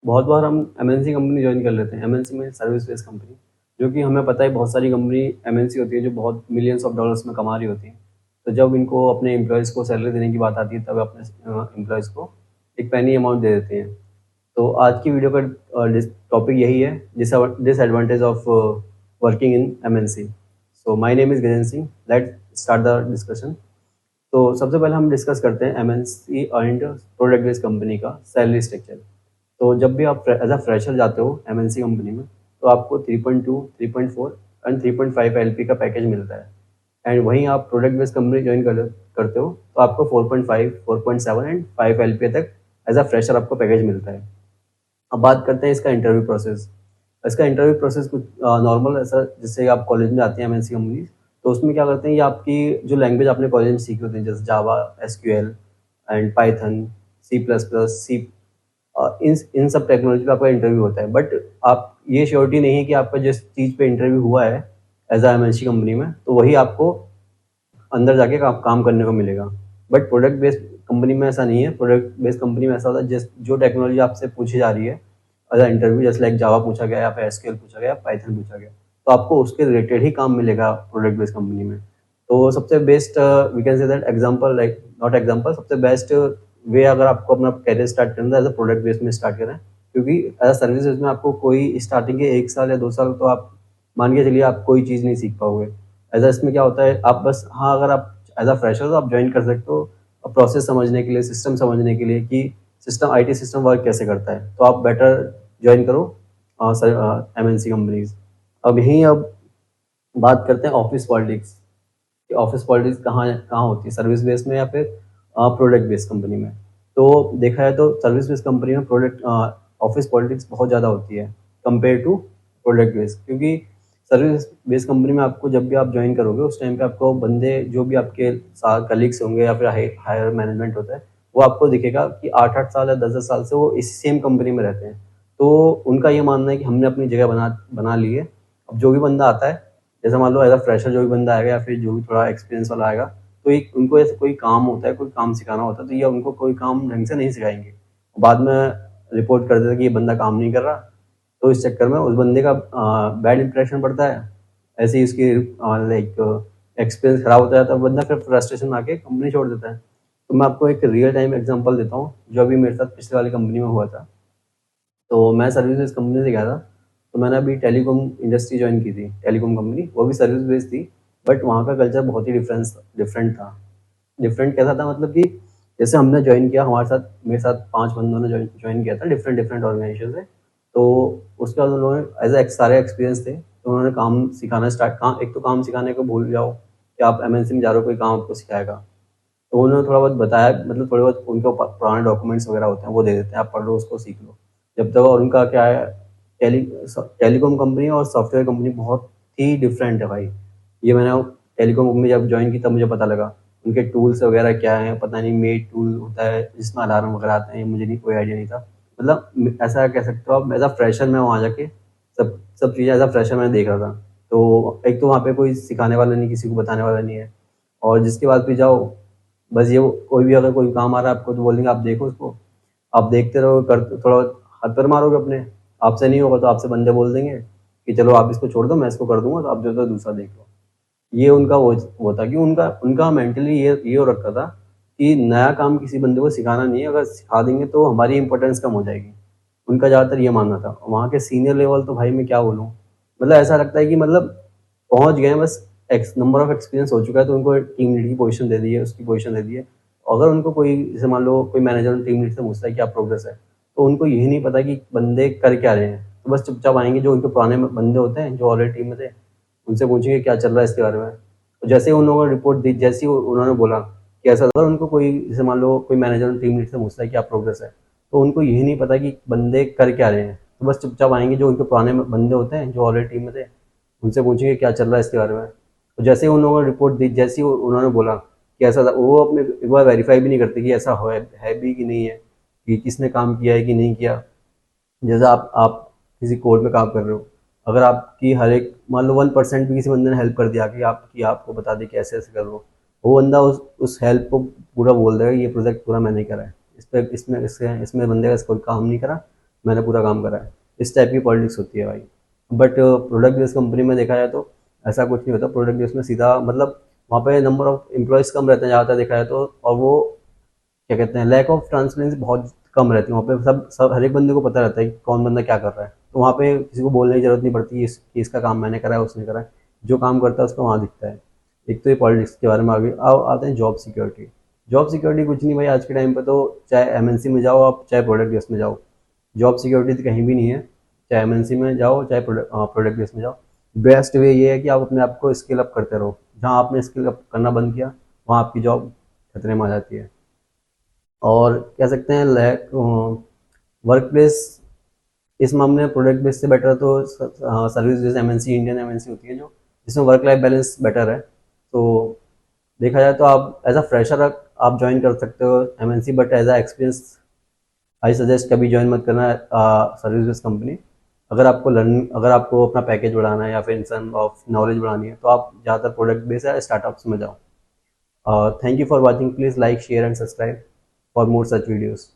बहुत बार हम MNC company join कर लेते हैं। एमएनसी में सर्विस बेस्ड कंपनी, जो कि हमें पता है बहुत सारी कंपनी एमएनसी होती है जो बहुत मिलियंस ऑफ डॉलर्स में कमा रही होती है। तो जब इनको अपने एम्प्लॉयज़ को सैलरी देने की बात आती है तब अपने एम्प्लॉयज़ को एक पैनी अमाउंट दे देते हैं। तो आज की वीडियो का टॉपिक यही है, disadvantage of working in MNC. So my name is Gajendra Singh. Let's start the discussion. तो सबसे पहले हम डिस्कस करते हैं MNC and product based company का सैलरी स्ट्रक्चर। तो जब भी आप एज अ फ्रेशर जाते हो एमएनसी कंपनी में, तो आपको 3.2, 3.4 एंड 3.5 एलपी का पैकेज मिलता है। एंड वहीं आप प्रोडक्ट बेस्ड कंपनी ज्वाइन करते हो तो आपको 4.5, 4.7 एंड 5 एलपी तक एज अ फ्रेशर आपको पैकेज मिलता है। अब बात करते हैं इसका इंटरव्यू प्रोसेस। इसका इंटरव्यू प्रोसेस कुछ नॉर्मल ऐसा, जैसे आप कॉलेज में आते हैं एमएनसी कंपनी, तो उसमें क्या करते हैं, ये आपकी जो लैंग्वेज आपने कॉलेज में सीखी होती है जैसे Java, SQL and Python, C plus plus, C, इन सब टेक्नोलॉजी पे आपका इंटरव्यू होता है। बट आप ये श्योरिटी नहीं है कि आपका जिस चीज़ पे इंटरव्यू हुआ है एज आ एमएनसी कंपनी में, तो वही आपको अंदर जाके काम करने को मिलेगा। बट प्रोडक्ट बेस्ड कंपनी में ऐसा नहीं है। प्रोडक्ट बेस्ड कंपनी में ऐसा होता है जिस जो टेक्नोलॉजी आपसे पूछी जा रही है एज आ इंटरव्यू, जैसे लाइक जावा पूछा गया या फिर एसक्यूएल पूछा गया, पाइथन पूछा गया, तो आपको उसके रिलेटेड ही काम मिलेगा प्रोडक्ट बेस्ड कंपनी में। तो सबसे best we can say that example, like not example, सबसे बेस्ट वे अगर आपको अपना कैरियर स्टार्ट करना है एज अ प्रोडक्ट बेस्ड में स्टार्ट करें, क्योंकि एज अ सर्विस में आपको कोई स्टार्टिंग के 1 साल या 2 साल तो आप मान के चलिए आप कोई चीज़ नहीं सीख पाओगे। एज अ इसमें क्या होता है, आप बस, हाँ, अगर आप एज अ फ्रेशर तो आप ज्वाइन कर सकते हो प्रोसेस समझने के लिए, सिस्टम समझने के लिए कि सिस्टम, आईटी सिस्टम वर्क कैसे करता है, तो आप बेटर ज्वाइन करो एमएनसी कंपनीज। अब बात करते हैं ऑफिस पॉलिटिक्स कि ऑफिस पॉलिटिक्स कहाँ कहाँ होती है, सर्विस बेस्ड में या फिर प्रोडक्ट बेस्ड कंपनी में। तो देखा जाए तो सर्विस बेस्ड कंपनी में प्रोडक्ट ऑफिस पॉलिटिक्स बहुत ज़्यादा होती है कंपेयर टू प्रोडक्ट बेस्ड, क्योंकि सर्विस बेस्ड कंपनी में आपको जब भी आप ज्वाइन करोगे उस टाइम पे आपको बंदे, जो भी आपके साथ कलीग्स होंगे या फिर हायर मैनेजमेंट होता है, वो आपको दिखेगा कि 8-8 साल या 10-10 साल से वो इस सेम कंपनी में रहते हैं। तो उनका ये मानना है कि हमने अपनी जगह बना ली है। अब जो भी बंदा आता है, जैसे मान लो एज अ फ्रेशर जो भी बंदा आएगा या फिर जो भी थोड़ा एक्सपीरियंस वाला आएगा, तो एक उनको ऐसे कोई काम होता है, कोई काम सिखाना होता है, तो ये उनको कोई काम ढंग से नहीं सिखाएंगे। बाद में रिपोर्ट कर देते हैं कि ये बंदा काम नहीं कर रहा, तो इस चक्कर में उस बंदे का बैड इंप्रेशन पड़ता है। ऐसे ही उसकी लाइक एक्सपीरियंस खराब होता है, तो बंदा फिर फ्रस्ट्रेशन आके कंपनी छोड़ देता है। तो मैं आपको एक रियल टाइम एग्जांपल देता हूँ जो अभी मेरे साथ पिछले वाली कंपनी में हुआ था। तो मैं सर्विस बेस्ड कंपनी से गया था। तो मैंने अभी टेलीकॉम इंडस्ट्री ज्वाइन की थी, टेलीकॉम कंपनी, वो भी सर्विस बेस्ड थी। बट वहाँ का कल्चर बहुत ही डिफरेंट था। डिफरेंट कैसा था, मतलब कि जैसे हमने ज्वाइन किया, हमारे साथ, मेरे साथ 5 बंदों ने ज्वाइन किया था डिफरेंट डिफरेंट ऑर्गेनाइजेशन से। तो उसके बाद उन लोगों ने एज सारे एक्सपीरियंस थे, तो उन्होंने काम सिखाना स्टार्ट, काम, एक तो काम सिखाने को भूल जाओ कि आप एमएनसी में जा रहे हो, कोई काम आपको सिखाएगा। तो उन्होंने थोड़ा बहुत बताया, मतलब थोड़े बहुत उनके पुराने डॉक्यूमेंट्स वगैरह होते हैं वो दे देते हैं, आप पढ़ लो, उसको सीख लो जब तक। और उनका क्या है, टेली टेलीकॉम कंपनी और सॉफ्टवेयर कंपनी बहुत ही डिफरेंट है भाई। ये मैंने टेलीकॉम कंपनी जब ज्वाइन की तब मुझे पता लगा उनके टूल्स वगैरह क्या हैं, पता नहीं, मेड टूल होता है जिसमें अलार्म वगैरह आते हैं, मुझे नहीं, कोई आइडिया नहीं था। मतलब ऐसा कह सकते हो आप, एज अ फ्रेशर मैं वहाँ जाके सब सब चीज़ें एज अ फ्रेशर मैंने देख रहा था। तो एक तो वहाँ पे कोई सिखाने वाला नहीं, किसी को बताने वाला नहीं है। और जिसके बाद फिर जाओ, बस ये कोई भी अगर कोई काम आ रहा है आपको तो बोलेंगे आप देखो उसको, आप देखते रहो, कर थोड़ा हाथ पैर मारोगे अपने, आपसे नहीं होगा तो आपसे बंदे बोल देंगे कि चलो आप इसको छोड़ दो, मैं इसको कर दूंगा, तो आप जो तो दूसरा देख लो। ये उनका वो था कि उनका उनका मेंटली ये हो रखा था कि नया काम किसी बंदे को सिखाना नहीं है, अगर सिखा देंगे तो हमारी इंपॉर्टेंस कम हो जाएगी। उनका ज़्यादातर ये मानना था। वहाँ के सीनियर लेवल तो भाई मैं क्या बोलूँ, मतलब ऐसा लगता है कि मतलब पहुँच गए हैं, बस एक्स नंबर ऑफ एक्सपीरियंस हो चुका है तो उनको टीम लीड की पोजीशन दे दी है, उसकी पोजीशन दे दी है। अगर उनको कोई, जैसे मान लो कोई मैनेजर टीम लीड से पूछता है क्या प्रोग्रेस है, तो उनको यही नहीं पता कि बंदे कर क्या रहे हैं। तो बस चुपचाप आएंगे, जो उनके पुराने बंदे होते हैं जो ऑलरेडी टीम में थे, उनसे पूछेंगे क्या चल रहा है इसके बारे में। तो जैसे ही उन लोगों ने रिपोर्ट दी, जैसे ही उन्होंने बोला कि ऐसा था, उनको कोई, जैसे मान लो कोई मैनेजर टीम लीड से पूछता है क्या प्रोग्रेस है, तो उनको यही नहीं पता कि बंदे कर क्या रहे हैं। तो बस चुपचाप आएंगे, जो उनके पुराने बंदे होते हैं जो ऑलरेडी टीम में थे, उनसे पूछेंगे क्या चल रहा है इसके बारे में। तो जैसे ही उन लोगों ने रिपोर्ट दी, जैसे ही उन्होंने बोला कि ऐसा था, वो अपने एक बार वेरीफाई भी नहीं करते कि ऐसा है भी कि नहीं है, कि किसने काम किया है कि नहीं किया। जैसे आप किसी कोर्ट में काम कर रहे हो, अगर आपकी हर एक, मान लो 1% भी किसी बंदे ने हेल्प कर दिया कि आपको बता दे कि ऐसे ऐसे कर लो, वो बंदा उस हेल्प को पूरा बोल देगा ये प्रोजेक्ट पूरा मैंने करा है, इस पे इसमें बंदे का कोई काम नहीं करा, मैंने पूरा काम करा है। इस टाइप की पॉलिटिक्स होती है भाई। बट प्रोडक्ट बेस्ड कंपनी में देखा जाए तो ऐसा कुछ नहीं होता। प्रोडक्ट बेस्ड में सीधा मतलब वहाँ पे नंबर ऑफ एम्प्लॉयज़ कम रहते हैं ज़्यादातर देखा जाए तो, और वो क्या कहते हैं, लैक ऑफ ट्रांसपेरेंसी बहुत कम रहती है वहाँ पे। सब सब हर एक बंदे को पता रहता है कि कौन बंदा क्या कर रहा है, तो वहाँ पे किसी को बोलने की जरूरत नहीं पड़ती कि इसका काम मैंने करा है उसने करा है। जो काम करता है उसको वहाँ दिखता है। एक तो ये पॉलिटिक्स के बारे में आगे अब आते हैं जॉब सिक्योरिटी। जॉब सिक्योरिटी कुछ नहीं भाई, आज के टाइम पे तो चाहे एमएनसी में जाओ आप, चाहे प्रोडक्ट बेस में जाओ, जॉब सिक्योरिटी तो कहीं भी नहीं है। चाहे एमएनसी में जाओ चाहे प्रोडक्ट बेस में जाओ, बेस्ट वे ये है कि आप अपने आप को स्किल अप करते रहो। जहाँ आपने स्किल अप करना बंद किया वहाँ आपकी जॉब खतरे में आ जाती है। और कह सकते हैं लैक वर्क प्लेस इस मामले में प्रोडक्ट बेस से बेटर तो service base MNC, Indian MNC होती है जो जिसमें वर्क लाइफ बैलेंस बेटर है। तो देखा जाए तो आप एज अ फ्रेशर आप ज्वाइन कर सकते हो MNC, but as a experience I suggest कभी ज्वाइन मत करना सर्विस बेस्ड कंपनी। अगर आपको अपना पैकेज बढ़ाना है या फिर इंसान ऑफ नॉलेज बढ़ानी है तो आप ज़्यादातर प्रोडक्ट बेस या स्टार्टअप्स में जाओ। Thank you for watching, please like share and subscribe for more such videos.